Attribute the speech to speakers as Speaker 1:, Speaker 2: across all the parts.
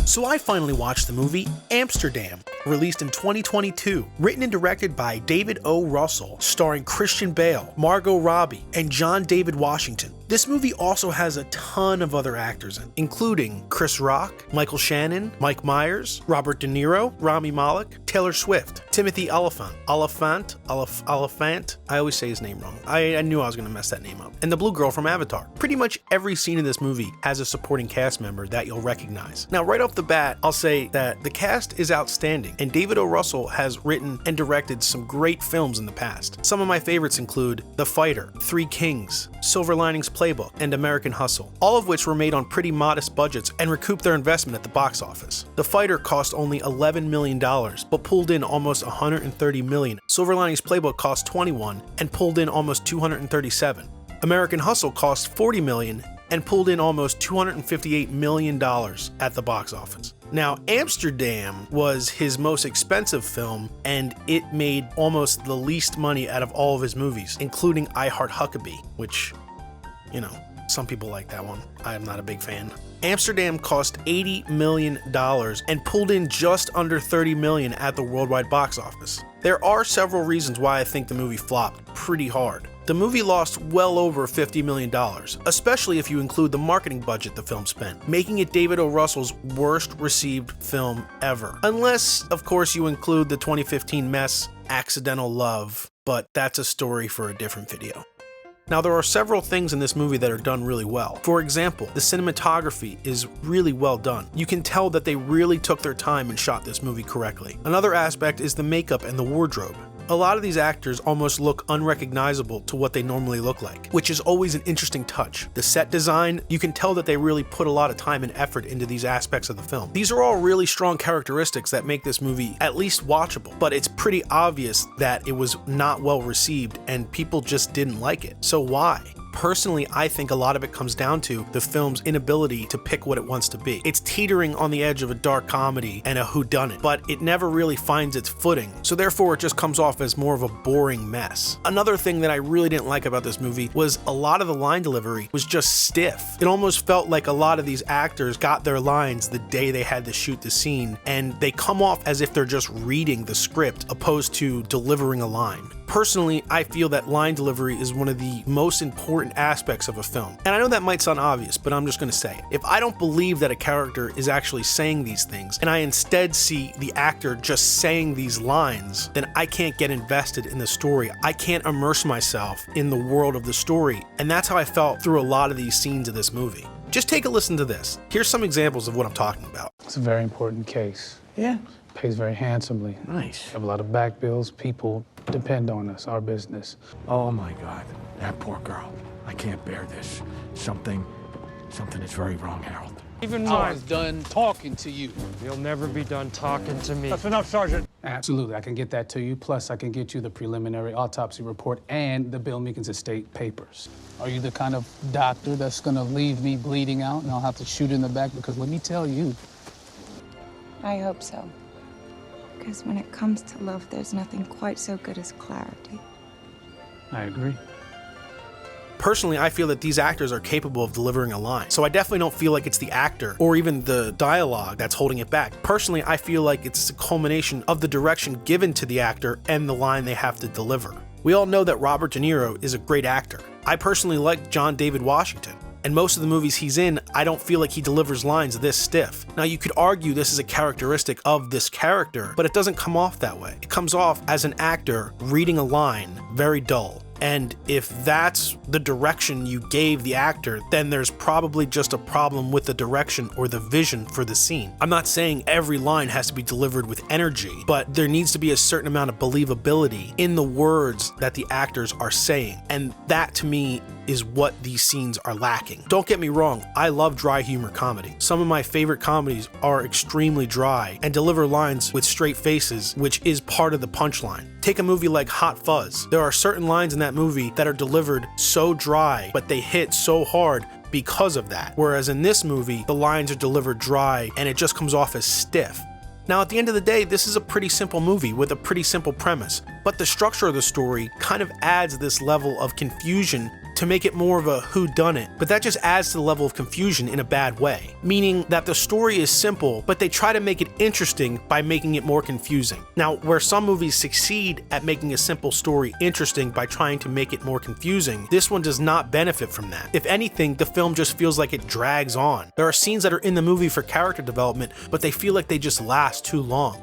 Speaker 1: So I finally watched the movie Amsterdam, released in 2022, written and directed by David O. Russell, starring Christian Bale, Margot Robbie, and John David Washington. This movie also has a ton of other actors in, including Chris Rock, Michael Shannon, Mike Myers, Robert De Niro, Rami Malek, Taylor Swift, Timothy Oliphant, I always say his name wrong. I knew I was going to mess that name up, and the blue girl from Avatar. Pretty much every scene in this movie has a supporting cast member that you'll recognize. Now, right off the bat, I'll say that the cast is outstanding, and David O. Russell has written and directed some great films in the past. Some of my favorites include The Fighter, Three Kings, Silver Linings Playbook, and American Hustle, all of which were made on pretty modest budgets and recouped their investment at the box office. The Fighter cost only $11 million, but pulled in almost $130 million. Silver Linings Playbook cost $21 and pulled in almost $237. American Hustle cost $40 million and pulled in almost $258 million at the box office. Now, Amsterdam was his most expensive film, and it made almost the least money out of all of his movies, including I Heart Huckabee, which, you know, some people like that one. I am not a big fan. Amsterdam cost $80 million and pulled in just under $30 million at the worldwide box office. There are several reasons why I think the movie flopped pretty hard. The movie lost well over $50 million, especially if you include the marketing budget the film spent, making it David O. Russell's worst received film ever. Unless, of course, you include the 2015 mess Accidental Love, but that's a story for a different video. Now, there are several things in this movie that are done really well. For example, the cinematography is really well done. You can tell that they really took their time and shot this movie correctly. Another aspect is the makeup and the wardrobe. A lot of these actors almost look unrecognizable to what they normally look like, which is always an interesting touch. The set design, you can tell that they really put a lot of time and effort into these aspects of the film. These are all really strong characteristics that make this movie at least watchable, but it's pretty obvious that it was not well received and people just didn't like it. So why? Personally, I think a lot of it comes down to the film's inability to pick what it wants to be. It's teetering on the edge of a dark comedy and a whodunit, but it never really finds its footing, so therefore it just comes off as more of a boring mess. Another thing that I really didn't like about this movie was a lot of the line delivery was just stiff. It almost felt like a lot of these actors got their lines the day they had to shoot the scene, and they come off as if they're just reading the script opposed to delivering a line. Personally, I feel that line delivery is one of the most important aspects of a film. And I know that might sound obvious, but I'm just going to say it. If I don't believe that a character is actually saying these things, and I instead see the actor just saying these lines, then I can't get invested in the story. I can't immerse myself in the world of the story. And that's how I felt through a lot of these scenes of this movie. Just take a listen to this. Here's some examples of what I'm talking about.
Speaker 2: It's a very important case.
Speaker 3: Yeah.
Speaker 2: Pays very handsomely.
Speaker 3: Nice.
Speaker 2: We have a lot of back bills. People depend on us, our business.
Speaker 3: Oh my God, that poor girl. I can't bear this. Something is very wrong, Harold.
Speaker 4: Even I was done talking to you.
Speaker 5: You'll never be done talking to me.
Speaker 4: That's enough, Sergeant.
Speaker 2: Absolutely, I can get that to you. Plus, I can get you the preliminary autopsy report and the Bill Meekins estate papers. Are you the kind of doctor that's gonna leave me bleeding out and I'll have to shoot in the back? Because let me tell you.
Speaker 6: I hope so. Because when it comes to love, there's nothing quite so good as clarity.
Speaker 2: I agree.
Speaker 1: Personally, I feel that these actors are capable of delivering a line, so I definitely don't feel like it's the actor or even the dialogue that's holding it back. Personally, I feel like it's a culmination of the direction given to the actor and the line they have to deliver. We all know that Robert De Niro is a great actor. I personally like John David Washington, and most of the movies he's in, I don't feel like he delivers lines this stiff. Now, you could argue this is a characteristic of this character, but it doesn't come off that way. It comes off as an actor reading a line, very dull. And if that's the direction you gave the actor, then there's probably just a problem with the direction or the vision for the scene. I'm not saying every line has to be delivered with energy, but there needs to be a certain amount of believability in the words that the actors are saying. And that, to me, is what these scenes are lacking. Don't get me wrong, I love dry humor comedy. Some of my favorite comedies are extremely dry and deliver lines with straight faces, which is part of the punchline. Take a movie like Hot Fuzz. There are certain lines in that movie that are delivered so dry, but they hit so hard because of that. Whereas in this movie, the lines are delivered dry and it just comes off as stiff. Now, at the end of the day, this is a pretty simple movie with a pretty simple premise, but the structure of the story kind of adds this level of confusion to make it more of a whodunit, but that just adds to the level of confusion in a bad way. Meaning that the story is simple, but they try to make it interesting by making it more confusing. Now, where some movies succeed at making a simple story interesting by trying to make it more confusing, this one does not benefit from that. If anything, the film just feels like it drags on. There are scenes that are in the movie for character development, but they feel like they just last too long.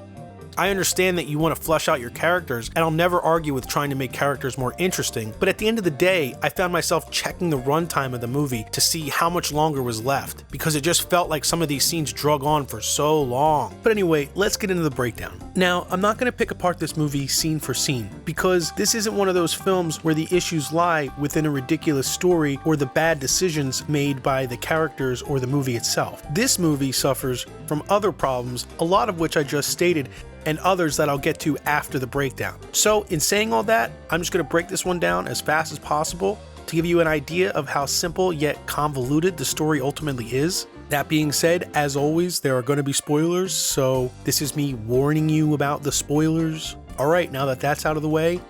Speaker 1: I understand that you want to flesh out your characters, and I'll never argue with trying to make characters more interesting, but at the end of the day, I found myself checking the runtime of the movie to see how much longer was left, because it just felt like some of these scenes drug on for so long. But anyway, let's get into the breakdown. Now, I'm not going to pick apart this movie scene for scene, because this isn't one of those films where the issues lie within a ridiculous story or the bad decisions made by the characters or the movie itself. This movie suffers from other problems, a lot of which I just stated, and others that I'll get to after the breakdown. So in saying all that, I'm just going to break this one down as fast as possible to give you an idea of how simple yet convoluted the story ultimately is. That being said, as always, there are going to be spoilers, so this is me warning you about the spoilers. Alright, now that that's out of the way,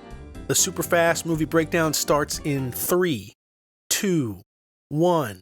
Speaker 1: the super fast movie breakdown starts in 3, 2, 1.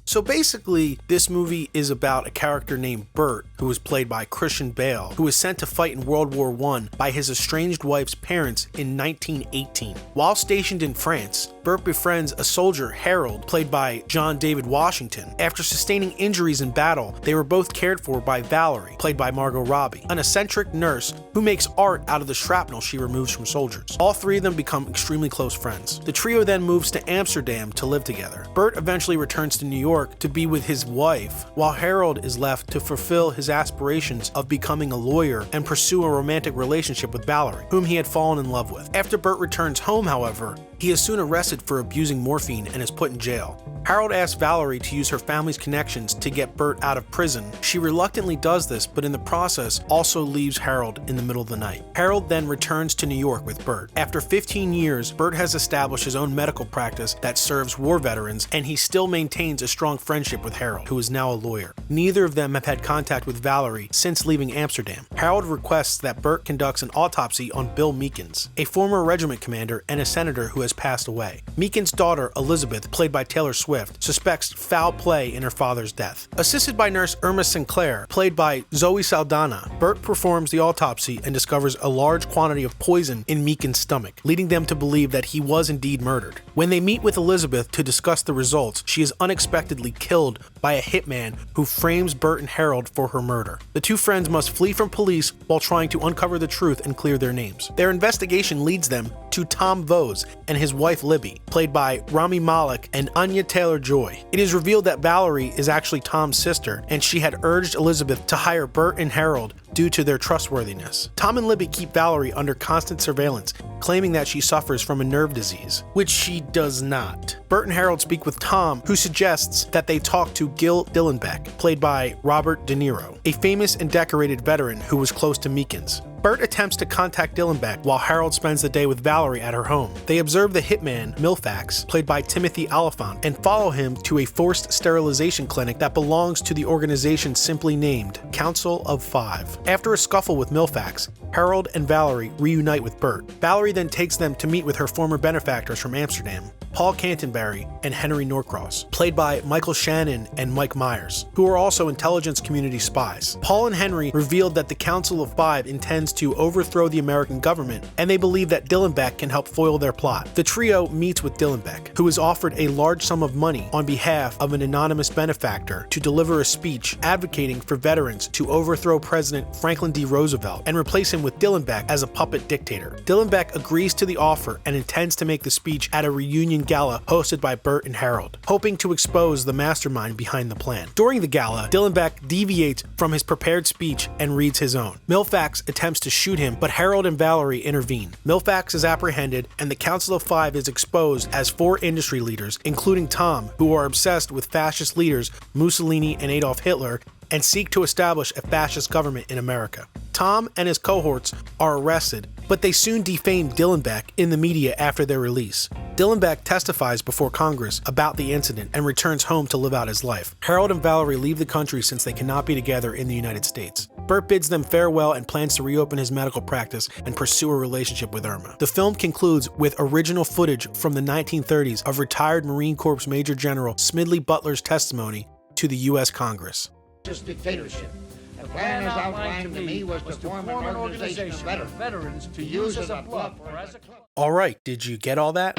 Speaker 1: So basically, this movie is about a character named Bert, who was played by Christian Bale, who was sent to fight in World War I by his estranged wife's parents in 1918. While stationed in France, Bert befriends a soldier, Harold, played by John David Washington. After sustaining injuries in battle, they were both cared for by Valerie, played by Margot Robbie, an eccentric nurse who makes art out of the shrapnel she removes from soldiers. All three of them become extremely close friends. The trio then moves to Amsterdam to live together. Bert eventually returns to New York to be with his wife, while Harold is left to fulfill his aspirations of becoming a lawyer and pursue a romantic relationship with Valerie, whom he had fallen in love with. After Bert returns home, however, he is soon arrested for abusing morphine and is put in jail. Harold asks Valerie to use her family's connections to get Bert out of prison. She reluctantly does this, but in the process also leaves Harold in the middle of the night. Harold then returns to New York with Bert. After 15 years, Bert has established his own medical practice that serves war veterans, and he still maintains a strong friendship with Harold, who is now a lawyer. Neither of them have had contact with Valerie since leaving Amsterdam. Harold requests that Bert conducts an autopsy on Bill Meekins, a former regiment commander and a senator who has passed away. Meekins' daughter, Elizabeth, played by Taylor Swift, suspects foul play in her father's death. Assisted by nurse Irma Sinclair, played by Zoe Saldana, Bert performs the autopsy and discovers a large quantity of poison in Meekins' stomach, leading them to believe that he was indeed murdered. When they meet with Elizabeth to discuss the results, she is unexpectedly killed by a hitman who frames Bert and Harold for her murder. The two friends must flee from police while trying to uncover the truth and clear their names. Their investigation leads them to Tom Vose and his wife Libby, played by Rami Malek and Anya Taylor-Joy. It is revealed that Valerie is actually Tom's sister, and she had urged Elizabeth to hire Bert and Harold due to their trustworthiness. Tom and Libby keep Valerie under constant surveillance, claiming that she suffers from a nerve disease, which she does not. Bert and Harold speak with Tom, who suggests that they talk to Gil Dillenbeck, played by Robert De Niro, a famous and decorated veteran who was close to Meekins. Bert attempts to contact Dillenbeck while Harold spends the day with Valerie at her home. They observe the hitman, Milfax, played by Timothy Oliphant, and follow him to a forced sterilization clinic that belongs to the organization simply named Council of Five. After a scuffle with Milfax, Harold and Valerie reunite with Bert. Valerie then takes them to meet with her former benefactors from Amsterdam, Paul Canterbury and Henry Norcross, played by Michael Shannon and Mike Myers, who are also intelligence community spies. Paul and Henry revealed that the Council of Five intends to overthrow the American government, and they believe that Dillenbeck can help foil their plot. The trio meets with Dillenbeck, who is offered a large sum of money on behalf of an anonymous benefactor to deliver a speech advocating for veterans to overthrow President Franklin D. Roosevelt and replace him with Dillenbeck as a puppet dictator. Dillenbeck agrees to the offer and intends to make the speech at a reunion gala hosted by Bert and Harold, hoping to expose the mastermind behind the plan. During the gala, Dillenbeck deviates from his prepared speech and reads his own. Milfax attempts to shoot him, but Harold and Valerie intervene. Milfax is apprehended, and the Council of Five is exposed as four industry leaders, including Tom, who are obsessed with fascist leaders Mussolini and Adolf Hitler, and seek to establish a fascist government in America. Tom and his cohorts are arrested, but they soon defame Dillenbeck in the media after their release. Dillenbeck testifies before Congress about the incident and returns home to live out his life. Harold and Valerie leave the country since they cannot be together in the United States. Burt bids them farewell and plans to reopen his medical practice and pursue a relationship with Irma. The film concludes with original footage from the 1930s of retired Marine Corps Major General Smedley Butler's testimony to the U.S. Congress.
Speaker 7: This dictatorship. The plan as outlined to me was to form an organization of veterans to use as a bluff or as a club.
Speaker 1: Alright, did you get all that?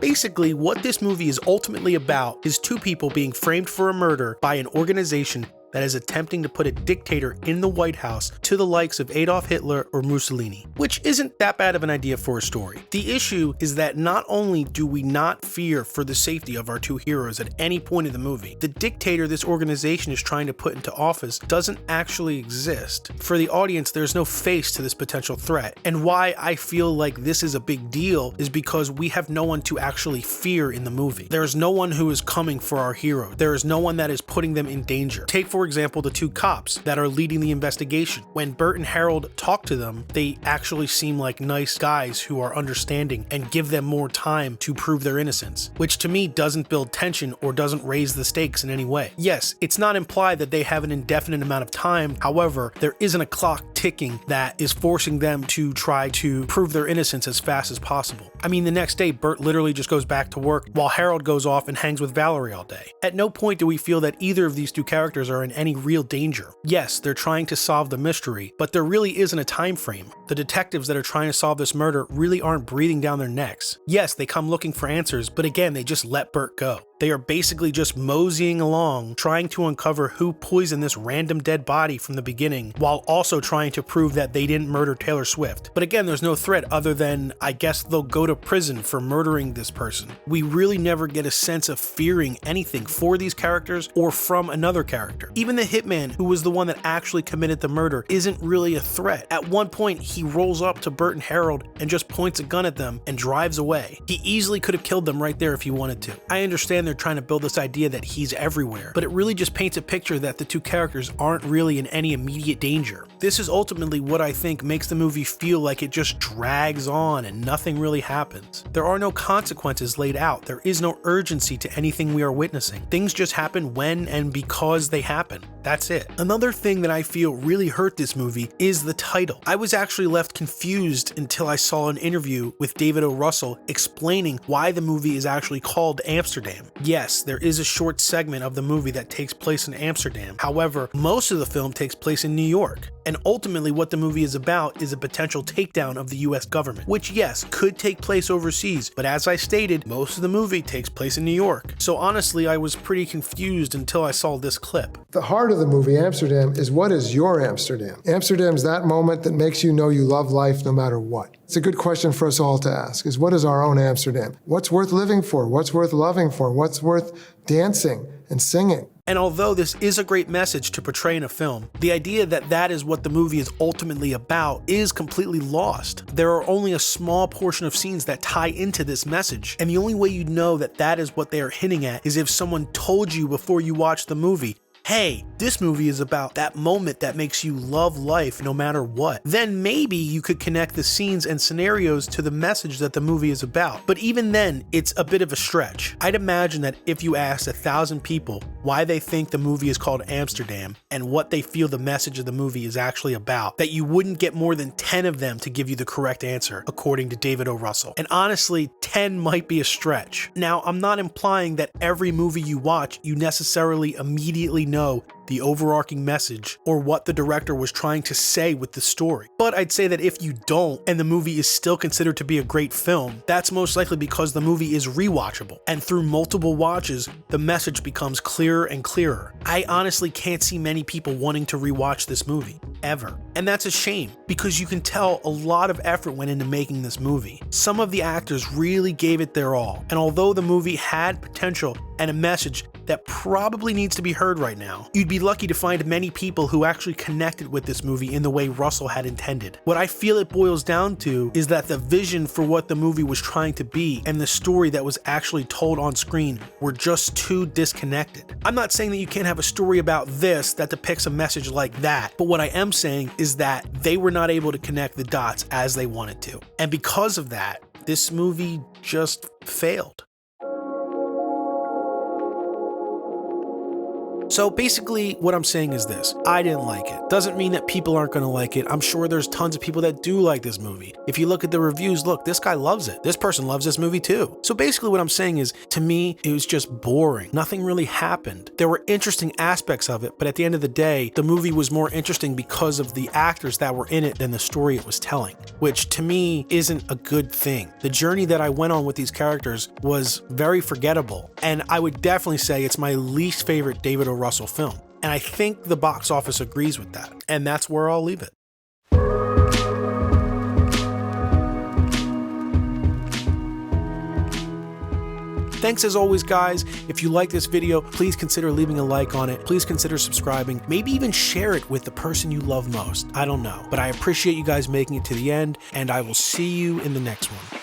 Speaker 1: Basically, what this movie is ultimately about is two people being framed for a murder by an organization that is attempting to put a dictator in the White House to the likes of Adolf Hitler or Mussolini, which isn't that bad of an idea for a story. The issue is that not only do we not fear for the safety of our two heroes at any point in the movie, the dictator this organization is trying to put into office doesn't actually exist. For the audience, there's no face to this potential threat, and why I feel like this is a big deal is because we have no one to actually fear in the movie. There is no one who is coming for our hero. There is no one that is putting them in danger. Take, for example, the two cops that are leading the investigation. When Burt and Harold talk to them, they actually seem like nice guys who are understanding and give them more time to prove their innocence, which to me doesn't build tension or doesn't raise the stakes in any way. Yes, it's not implied that they have an indefinite amount of time, however, there isn't a clock ticking that is forcing them to try to prove their innocence as fast as possible. I mean, the next day, Burt literally just goes back to work while Harold goes off and hangs with Valerie all day. At no point do we feel that either of these two characters are in any real danger. Yes, they're trying to solve the mystery, but there really isn't a time frame. The detectives that are trying to solve this murder really aren't breathing down their necks. Yes, they come looking for answers, but again, they just let Burt go. They are basically just moseying along, trying to uncover who poisoned this random dead body from the beginning, while also trying to prove that they didn't murder Taylor Swift. But again, there's no threat other than, I guess they'll go to prison for murdering this person. We really never get a sense of fearing anything for these characters or from another character. Even the hitman, who was the one that actually committed the murder, isn't really a threat. At one point, he rolls up to Burt and Harold and just points a gun at them and drives away. He easily could have killed them right there if he wanted to. I understand they're trying to build this idea that he's everywhere, but it really just paints a picture that the two characters aren't really in any immediate danger. This is ultimately what I think makes the movie feel like it just drags on and nothing really happens. There are no consequences laid out. There is no urgency to anything we are witnessing. Things just happen when and because they happen. That's it. Another thing that I feel really hurt this movie is the title. I was actually left confused until I saw an interview with David O. Russell explaining why the movie is actually called Amsterdam. Yes, there is a short segment of the movie that takes place in Amsterdam. However, most of the film takes place in New York. And ultimately what the movie is about is a potential takedown of the US government, which yes, could take place overseas, but as I stated, most of the movie takes place in New York. So honestly, I was pretty confused until I saw this clip.
Speaker 8: The heart of the movie, Amsterdam, is what is your Amsterdam? Amsterdam's that moment that makes you know you love life no matter what. It's a good question for us all to ask, is what is our own Amsterdam? What's worth living for? What's worth loving for? What's worth dancing and singing?
Speaker 1: And although this is a great message to portray in a film, the idea that that is what the movie is ultimately about is completely lost. There are only a small portion of scenes that tie into this message, and the only way you'd know that that is what they are hinting at is if someone told you before you watch the movie, hey, this movie is about that moment that makes you love life no matter what. Then maybe you could connect the scenes and scenarios to the message that the movie is about. But even then, it's a bit of a stretch. I'd imagine that if you asked 1,000 people why they think the movie is called Amsterdam and what they feel the message of the movie is actually about, that you wouldn't get more than 10 of them to give you the correct answer, according to David O. Russell. And honestly, 10 might be a stretch. Now, I'm not implying that every movie you watch, you necessarily immediately know the overarching message or what the director was trying to say with the story. But I'd say that if you don't, and the movie is still considered to be a great film, that's most likely because the movie is rewatchable, and through multiple watches, the message becomes clearer and clearer. I honestly can't see many people wanting to rewatch this movie, ever. And that's a shame, because you can tell a lot of effort went into making this movie. Some of the actors really gave it their all, and although the movie had potential and a message that probably needs to be heard right now, you'd be be lucky to find many people who actually connected with this movie in the way Russell had intended. What I feel it boils down to is that the vision for what the movie was trying to be and the story that was actually told on screen were just too disconnected. I'm not saying that you can't have a story about this that depicts a message like that, but what I am saying is that they were not able to connect the dots as they wanted to. And because of that, this movie just failed. So basically what I'm saying is this: I didn't like it. Doesn't mean that people aren't going to like it. I'm sure there's tons of people that do like this movie. If you look at the reviews, look, this guy loves it. This person loves this movie too. So basically what I'm saying is, to me, it was just boring. Nothing really happened. There were interesting aspects of it, but at the end of the day, the movie was more interesting because of the actors that were in it than the story it was telling, which to me isn't a good thing. The journey that I went on with these characters was very forgettable, and I would definitely say it's my least favorite David O. Russell film. And I think the box office agrees with that. And that's where I'll leave it. Thanks as always, guys. If you like this video, please consider leaving a like on it. Please consider subscribing. Maybe even share it with the person you love most. I don't know. But I appreciate you guys making it to the end, and I will see you in the next one.